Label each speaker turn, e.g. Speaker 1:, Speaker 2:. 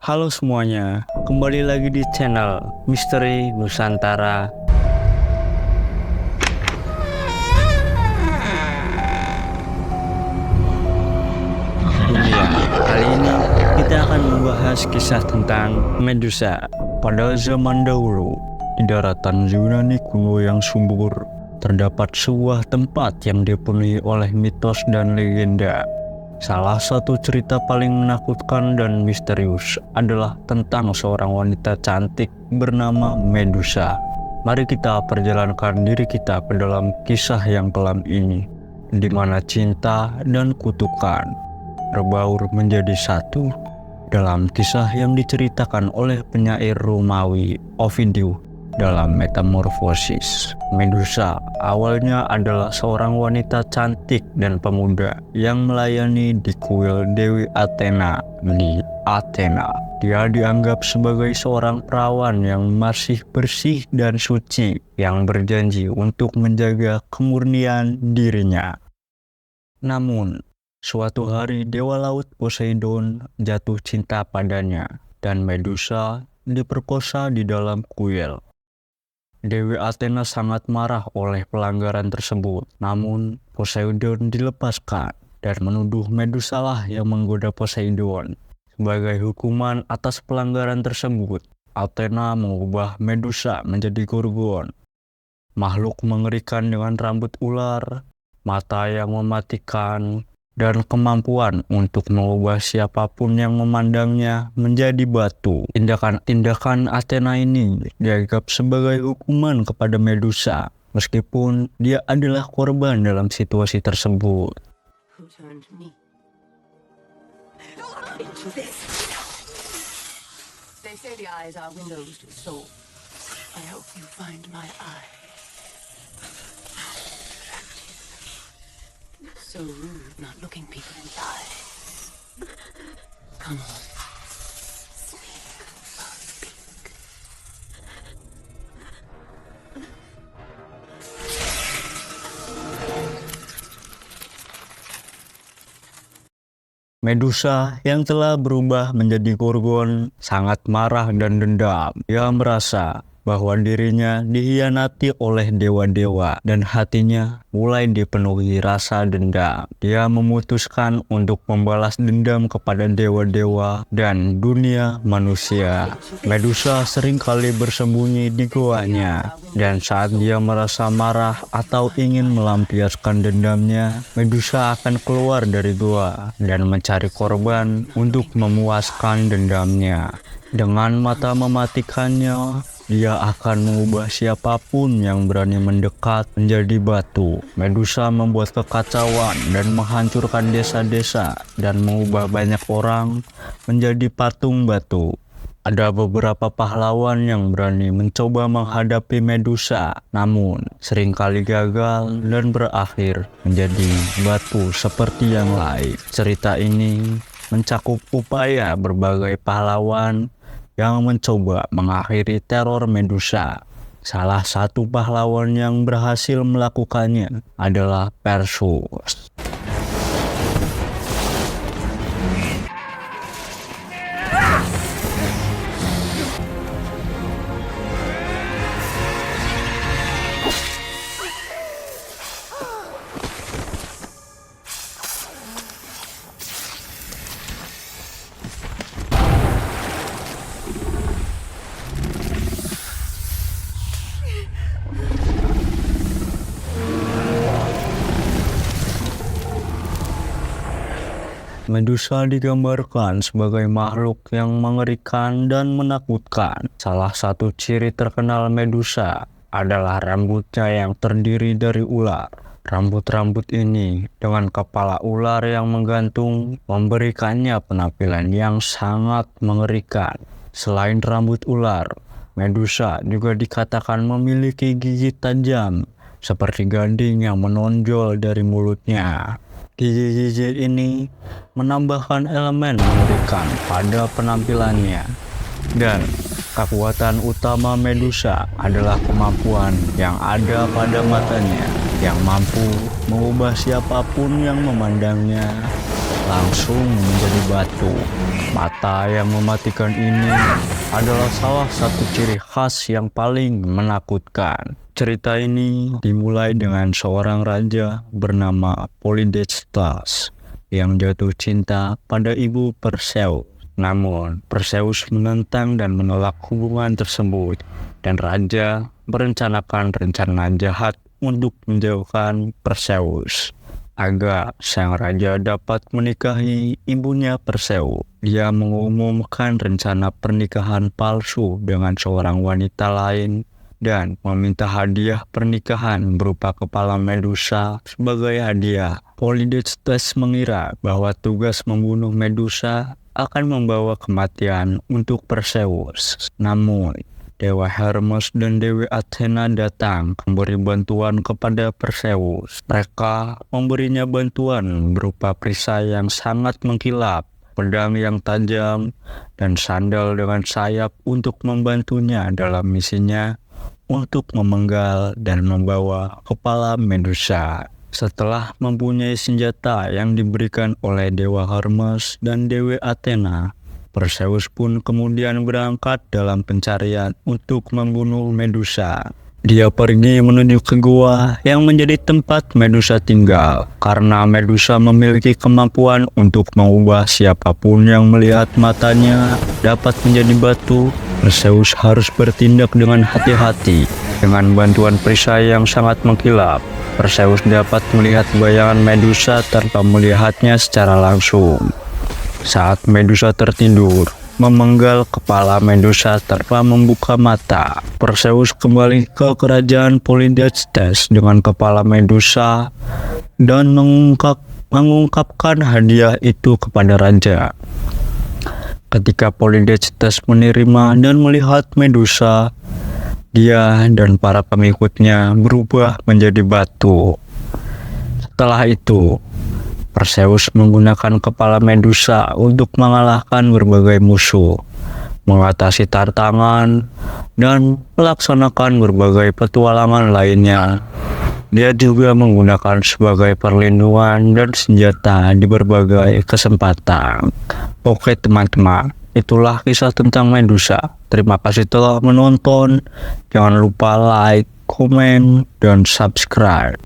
Speaker 1: Halo semuanya, kembali lagi di channel Misteri Nusantara. Iya, kali ini kita akan membahas kisah tentang Medusa. Pada zaman dahulu, di daratan Yunani kuno yang subur, terdapat sebuah tempat yang dipenuhi oleh mitos dan legenda. Salah satu cerita paling menakutkan dan misterius adalah tentang seorang wanita cantik bernama Medusa. Mari kita perjalankan diri kita ke dalam kisah yang kelam ini, di mana cinta dan kutukan berbaur menjadi satu. Dalam kisah yang diceritakan oleh penyair Romawi Ovidius dalam Metamorfosis, Medusa awalnya adalah seorang wanita cantik dan pemuda yang melayani di kuil Dewi Athena di Athena. Dia dianggap sebagai seorang perawan yang masih bersih dan suci, yang berjanji untuk menjaga kemurnian dirinya. Namun, suatu hari Dewa Laut Poseidon jatuh cinta padanya, dan Medusa diperkosa di dalam kuil. Dewi Athena sangat marah oleh pelanggaran tersebut, namun Poseidon dilepaskan dan menuduh Medusa lah yang menggoda Poseidon. Sebagai hukuman atas pelanggaran tersebut, Athena mengubah Medusa menjadi Gorgon, makhluk mengerikan dengan rambut ular, mata yang mematikan, dan kemampuan untuk mengubah siapapun yang memandangnya menjadi batu. Tindakan Athena ini dianggap sebagai hukuman kepada Medusa, meskipun dia adalah korban dalam situasi tersebut.
Speaker 2: Who turned me into this? They say the eyes are windows to the soul. I hope you find my eyes so rude, not looking people in the eye. Come on.
Speaker 1: Medusa yang telah berubah menjadi Gorgon sangat marah dan dendam. Dia merasa bahwa dirinya dikhianati oleh dewa-dewa dan hatinya mulai dipenuhi rasa dendam. Dia memutuskan untuk membalas dendam kepada dewa-dewa dan dunia manusia. Medusa seringkali bersembunyi di goanya, dan saat dia merasa marah atau ingin melampiaskan dendamnya, Medusa akan keluar dari goa dan mencari korban untuk memuaskan dendamnya. Dengan mata mematikannya, dia akan mengubah siapapun yang berani mendekat menjadi batu. Medusa membuat kekacauan dan menghancurkan desa-desa dan mengubah banyak orang menjadi patung batu. Ada beberapa pahlawan yang berani mencoba menghadapi Medusa, namun seringkali gagal dan berakhir menjadi batu seperti yang lain. Cerita ini mencakup upaya berbagai pahlawan yang mencoba mengakhiri teror Medusa. Salah satu pahlawan yang berhasil melakukannya adalah Perseus. Medusa digambarkan sebagai makhluk yang mengerikan dan menakutkan. Salah satu ciri terkenal Medusa adalah rambutnya yang terdiri dari ular. Rambut-rambut ini dengan kepala ular yang menggantung memberikannya penampilan yang sangat mengerikan. Selain rambut ular, Medusa juga dikatakan memiliki gigi tajam seperti gading yang menonjol dari mulutnya. Gigi-gigi ini menambahkan elemen mengerikan pada penampilannya. Dan kekuatan utama Medusa adalah kemampuan yang ada pada matanya, yang mampu mengubah siapapun yang memandangnya langsung menjadi batu. Mata yang mematikan ini adalah salah satu ciri khas yang paling menakutkan. Cerita ini dimulai dengan seorang raja bernama Polydectes yang jatuh cinta pada ibu Perseus. Namun, Perseus menentang dan menolak hubungan tersebut, dan raja merencanakan rencana jahat untuk menjauhkan Perseus. Agar sang raja dapat menikahi ibunya Perseus, dia mengumumkan rencana pernikahan palsu dengan seorang wanita lain dan meminta hadiah pernikahan berupa kepala Medusa sebagai hadiah. Polydectes mengira bahwa tugas membunuh Medusa akan membawa kematian untuk Perseus. Namun, Dewa Hermes dan Dewi Athena datang memberi bantuan kepada Perseus. Mereka memberinya bantuan berupa perisai yang sangat mengkilap, pedang yang tajam, dan sandal dengan sayap untuk membantunya dalam misinya untuk memenggal dan membawa kepala Medusa. Setelah mempunyai senjata yang diberikan oleh Dewa Hermes dan Dewi Athena, Perseus pun kemudian berangkat dalam pencarian untuk membunuh Medusa. Dia pergi menuju ke gua yang menjadi tempat Medusa tinggal. Karena Medusa memiliki kemampuan untuk mengubah siapapun yang melihat matanya dapat menjadi batu, Perseus harus bertindak dengan hati-hati. Dengan bantuan perisai yang sangat mengkilap, Perseus dapat melihat bayangan Medusa tanpa melihatnya secara langsung. Saat Medusa tertidur, memenggal kepala Medusa tanpa membuka mata, Perseus kembali ke kerajaan Polydectes dengan kepala Medusa dan mengungkapkan hadiah itu kepada raja. Ketika Polydectes menerima dan melihat Medusa, dia dan para pengikutnya berubah menjadi batu. Setelah itu, Perseus menggunakan kepala Medusa untuk mengalahkan berbagai musuh, mengatasi tantangan, dan melaksanakan berbagai petualangan lainnya. Dia juga menggunakan sebagai perlindungan dan senjata di berbagai kesempatan. Oke teman-teman, itulah kisah tentang Medusa. Terima kasih telah menonton. Jangan lupa like, komen, dan subscribe.